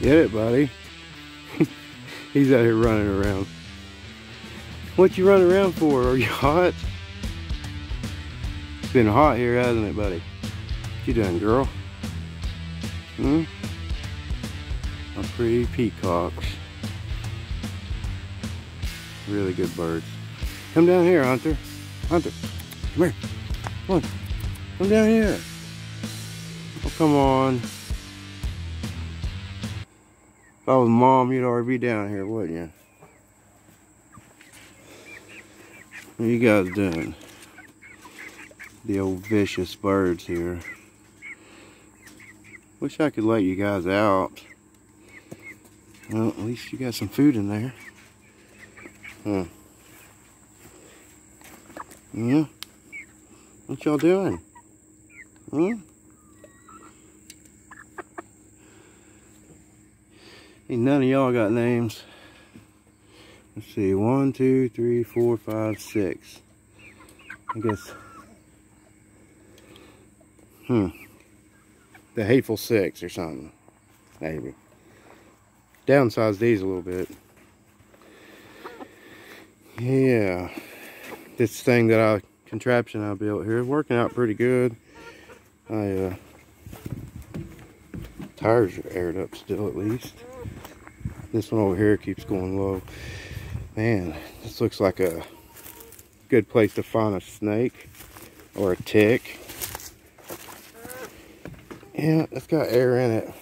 Get it, buddy? He's out here running around. What you running around for? Are you hot? It's been hot here, hasn't it, buddy? What you doing, girl? Hmm? My pretty peacocks. Really good birds. Come down here, Hunter. Hunter, come here. Come on. Come down here. Oh, come on. If I was mom, you'd already be down here, wouldn't you? What are you guys doing? The old vicious birds here. Wish I could let you guys out. Well, at least you got some food in there. Huh. Yeah? What y'all doing? Huh? Ain't none of y'all got names. Let's see, 1, 2, 3, 4, 5, 6. I guess. The hateful 6 or something. Maybe. Downsize these a little bit. Yeah. This thing that contraption I built here is working out pretty good. Tires are aired up still at least. This one over here keeps going low. Man, this looks like a good place to find a snake or a tick. Yeah, it's got air in it.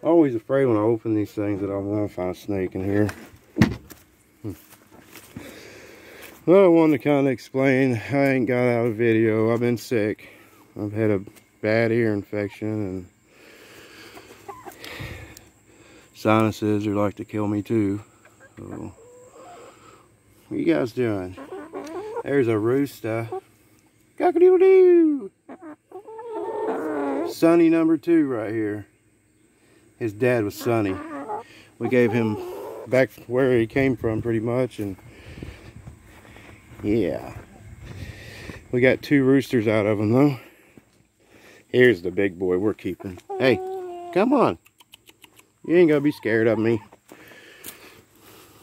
Always afraid when I open these things that I want to find a snake in here. Well, I wanted to kind of explain. I ain't got out a video. I've been sick. I've had a bad ear infection and sinuses are like to kill me too. So, what you guys doing? There's a rooster. Cock-a-doodle-doo! Sonny number 2 right here. His dad was Sonny. We gave him back where he came from pretty much, and yeah. We got 2 roosters out of him though. Here's the big boy we're keeping. Hey, come on. You ain't gonna be scared of me.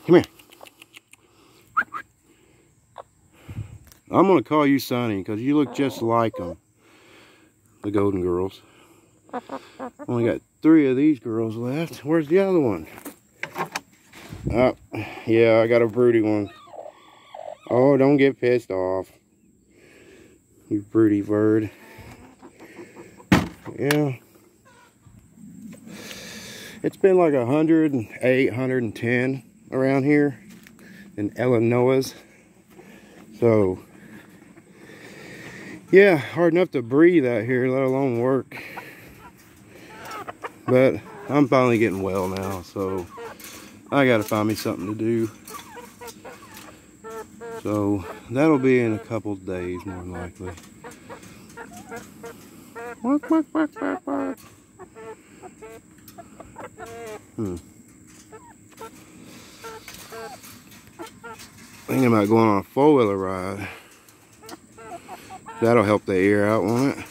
Come here. I'm gonna call you Sonny because you look just like them. The golden girls. Only got 3 of these girls left. Where's the other one? Oh, yeah, I got a broody one. Oh, don't get pissed off. You broody bird. Yeah. It's been like 108, 110 around here in Illinois. So, yeah, hard enough to breathe out here, let alone work. But I'm finally getting well now, so I gotta find me something to do. So that'll be in a couple days, more than likely. Work, work, work, work, work. Thinking about going on a 4-wheeler ride. That'll help the ear out, won't it?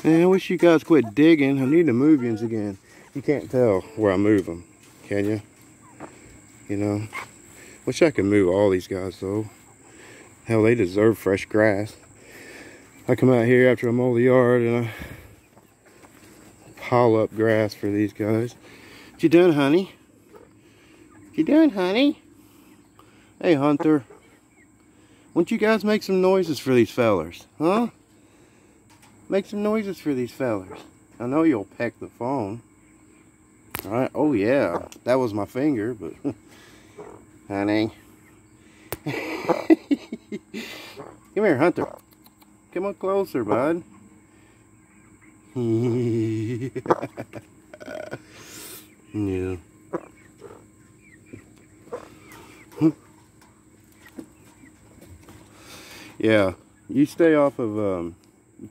And I wish you guys quit digging. I need to move yous again. You can't tell where I move them, can you? You know? Wish I could move all these guys though. Hell, they deserve fresh grass. I come out here after I mow the yard and I pile up grass for these guys. What you doing, honey? What you doing, honey? Hey, Hunter. Why don't you guys make some noises for these fellers, huh? Make some noises for these fellers. I know you'll peck the phone. Alright, oh yeah, that was my finger, but honey. Come here, Hunter. Come on closer, bud. Yeah. Yeah, you stay off of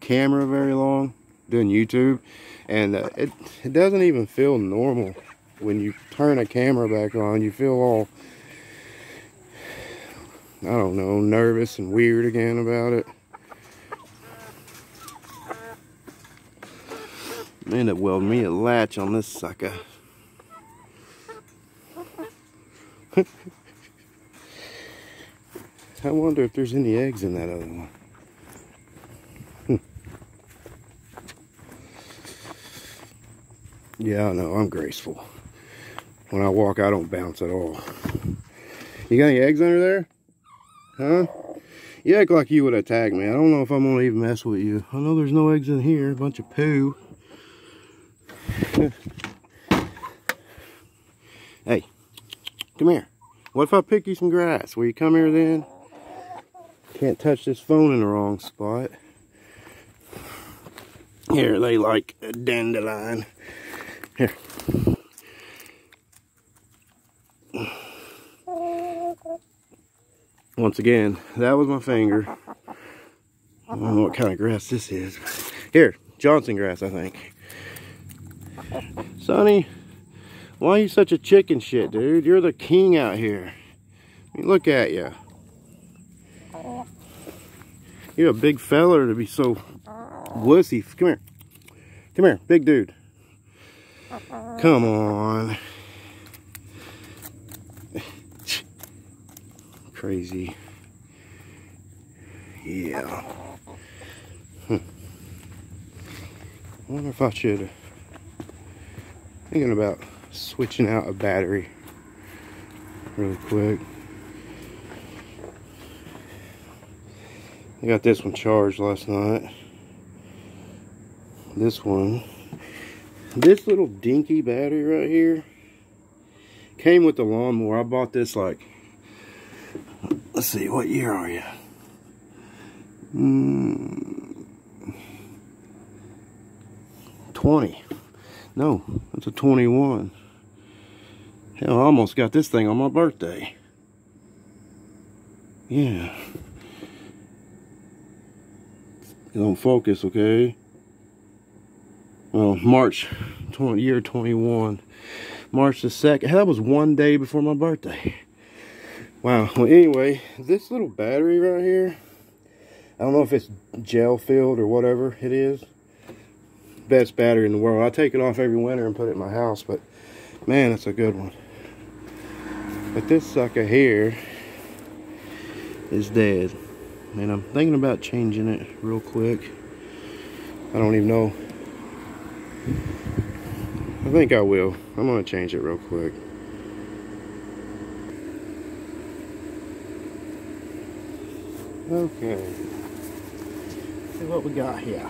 camera very long doing YouTube, and it doesn't even feel normal when you turn a camera back on. You feel all, I don't know, nervous and weird again about it. I end up welding me a latch on this sucker. I wonder if there's any eggs in that other one. Yeah, I know, I'm graceful. When I walk, I don't bounce at all. You got any eggs under there? Huh? You act like you would attack me. I don't know if I'm gonna even mess with you. I know there's no eggs in here. A bunch of poo. Hey, come here. What if I pick you some grass? Will you come here then? Can't touch this phone in the wrong spot. Here, they like a dandelion. Here. Once again, that was my finger. I don't know what kind of grass this is. Here, Johnson grass, I think. Sonny, why are you such a chicken shit, dude? You're the king out here. I mean, look at you. You're a big feller to be so wussy. Come here. Come here, big dude. Come on. Crazy. Yeah. I wonder if I should. Thinking about switching out a battery really quick. I got this one charged last night. This one. This little dinky battery right here came with the lawnmower. I bought this like, let's see, what year are you? 20. No, that's a 21. Hell, I almost got this thing on my birthday. Yeah. It don't focus, okay? Well, March 20, year 21. March the 2nd. That was one day before my birthday. Wow. Well, anyway, this little battery right here, I don't know if it's gel filled or whatever it is. Best battery in the world. I take it off every winter and put it in my house, but man, it's a good one. But this sucker here is dead. And I'm thinking about changing it real quick. I don't even know. I think I will. I'm gonna change it real quick. Okay. See what we got here.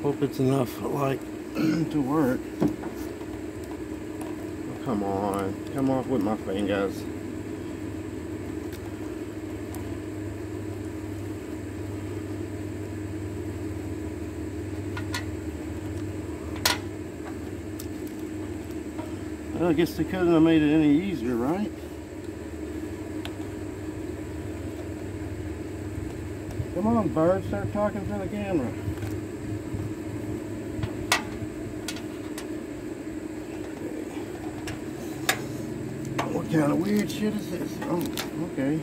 Hope it's enough light to work. Oh, come on. Come off with my fingers. Well, I guess they couldn't have made it any easier, right? Come on, bird, start talking to the camera. What kind of weird shit is this? Oh, okay.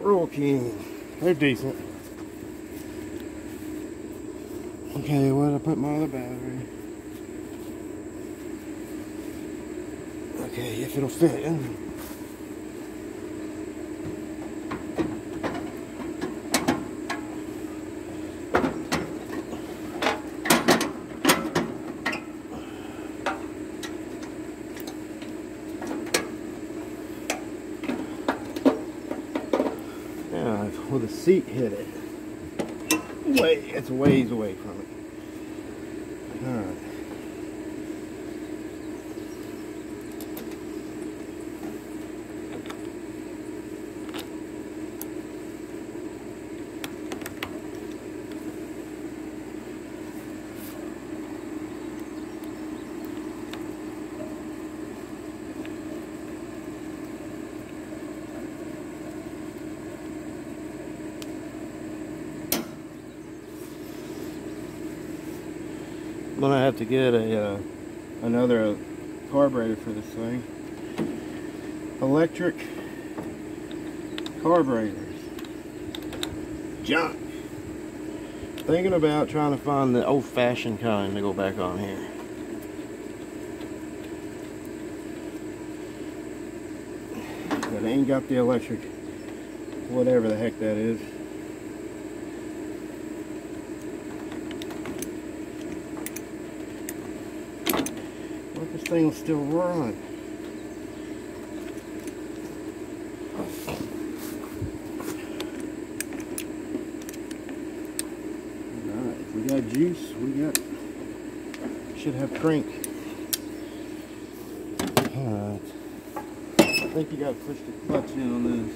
Roll King. They're decent. Okay, where'd I put my other battery? Okay, if it'll fit in. Yeah, well, the seat hit it. It's a ways away from it. Alright. I'm gonna have to get a another carburetor for this thing. electric carburetors. Junk. Thinking about trying to find the old-fashioned kind to go back on here. But I ain't got the electric, whatever the heck that is. What if this thing will still run? Alright, if we got juice, should have crank. Alright. I think you gotta push the clutch in on this.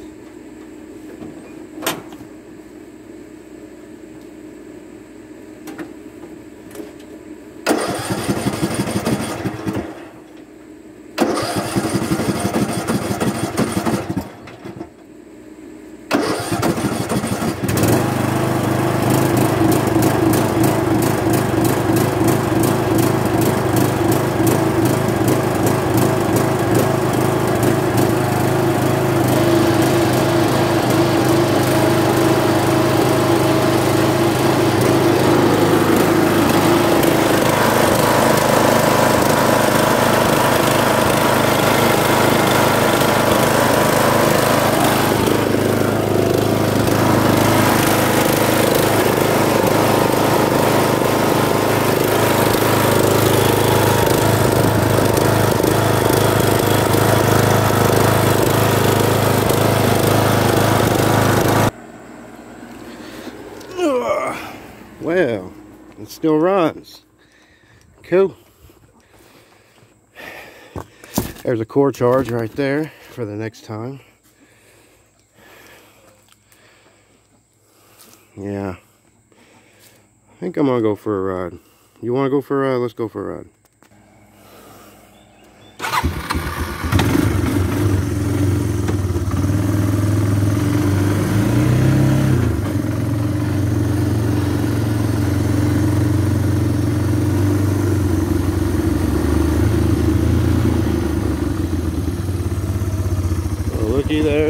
Well, it still runs. Cool. There's a core charge right there for the next time. Yeah. I think I'm gonna go for a ride. You wanna go for a ride? Let's go for a ride.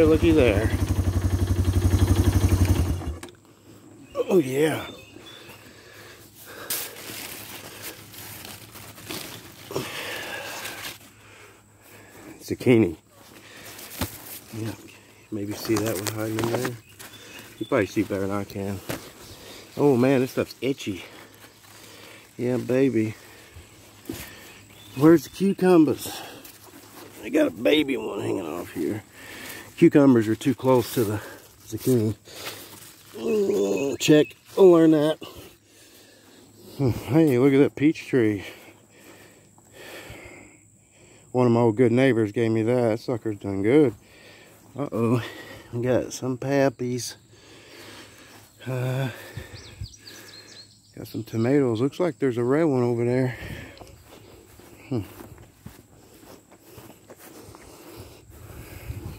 Looky there. Oh yeah. Zucchini. Yeah, maybe see that one hiding in there. You probably see better than I can. Oh man, this stuff's itchy. Yeah, baby. Where's the cucumbers? I got a baby one hanging off here. Cucumbers are too close to the zucchini. Check. I'll learn that. Hey, look at that peach tree. One of my old good neighbors gave me that. That sucker's done good. Uh-oh. We got some pappies. Got some tomatoes. Looks like there's a red one over there.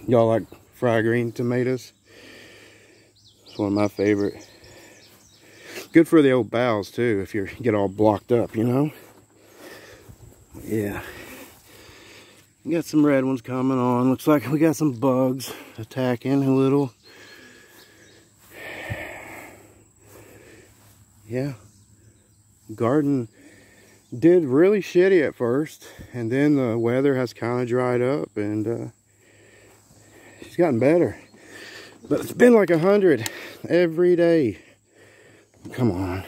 Y'all like fried green tomatoes? It's one of my favorite. Good for the old bowels too, if you get all blocked up, you know? Yeah. We got some red ones coming on. Looks like we got some bugs attacking a little. Yeah. Garden did really shitty at first, and then the weather has kind of dried up, and it's gotten better. But it's been like 100 every day. Come on.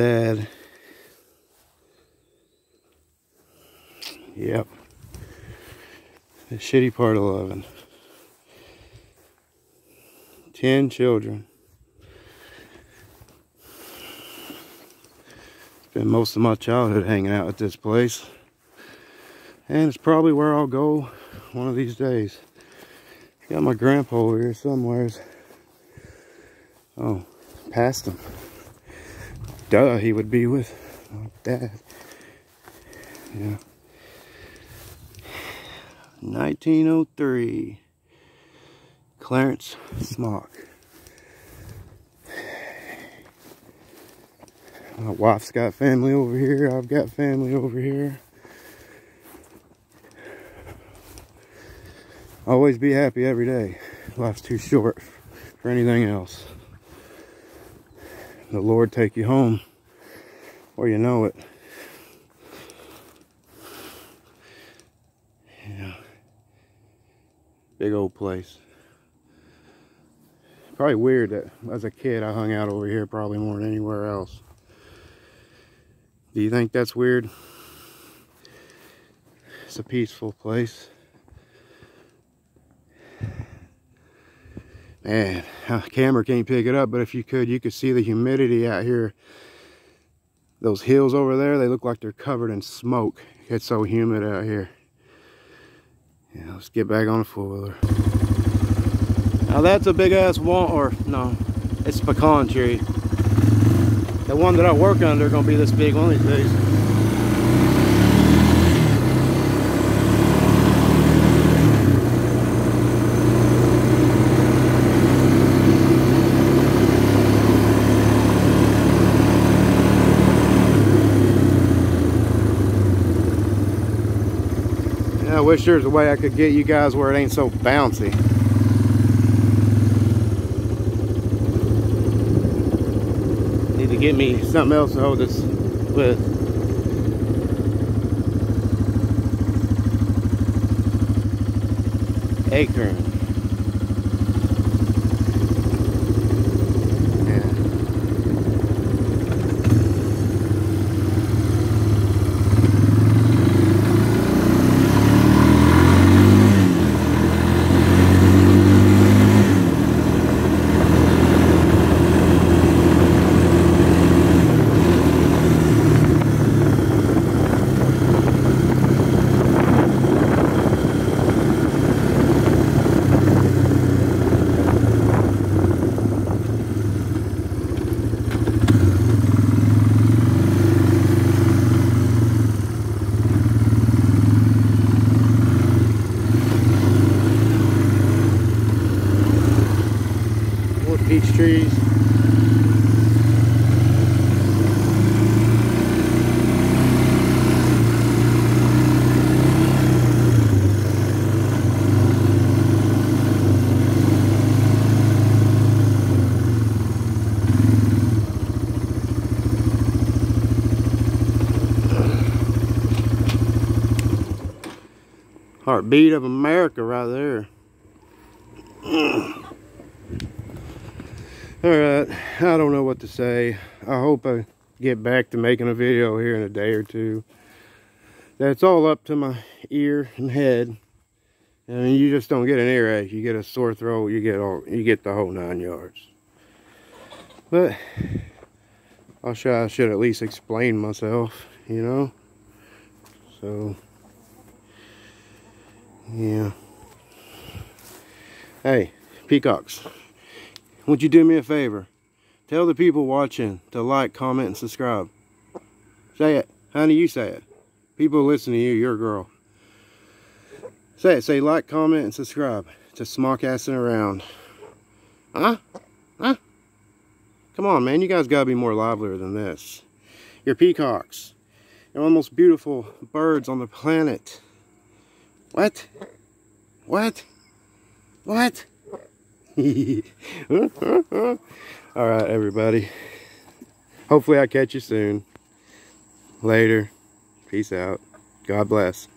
Dad. Yep. The shitty part of loving. 10 children. Spent most of my childhood hanging out at this place. And it's probably where I'll go one of these days. Got my grandpa over here somewheres. Oh, past him. Duh, he would be with my dad. Yeah. 1903. Clarence Smock. My wife's got family over here. I've got family over here. Always be happy every day. Life's too short for anything else. The Lord take you home, or you know it. Yeah. Big old place. Probably weird that as a kid I hung out over here probably more than anywhere else. Do you think that's weird? It's a peaceful place. Man, camera can't pick it up, but if you could see the humidity out here. Those hills over there, they look like they're covered in smoke. It's so humid out here. Yeah, let's get back on the four-wheeler. Now that's a big ass no, it's a pecan tree. The one that I work under gonna be this big one of these days. I wish there was a way I could get you guys where it ain't so bouncy. Need to get me something else to hold this with. Acorn. Peach trees. Heartbeat of America right there. Alright, I don't know what to say. I hope I get back to making a video here in a day or two. That's all up to my ear and head. I mean, you just don't get an earache. You get a sore throat, you get the whole 9 yards. But I should at least explain myself, you know? So yeah. Hey, peacocks. Would you do me a favor? Tell the people watching to like, comment, and subscribe. Say it. Honey, you say it. People listen to you. You're a girl. Say it. Say like, comment, and subscribe to Smock-assing Around. Huh? Huh? Come on, man. You guys gotta be more livelier than this. You're peacocks. You're one of the most beautiful birds on the planet. What? What? What? Alright, everybody. Hopefully I catch you soon. Later. Peace out. God bless.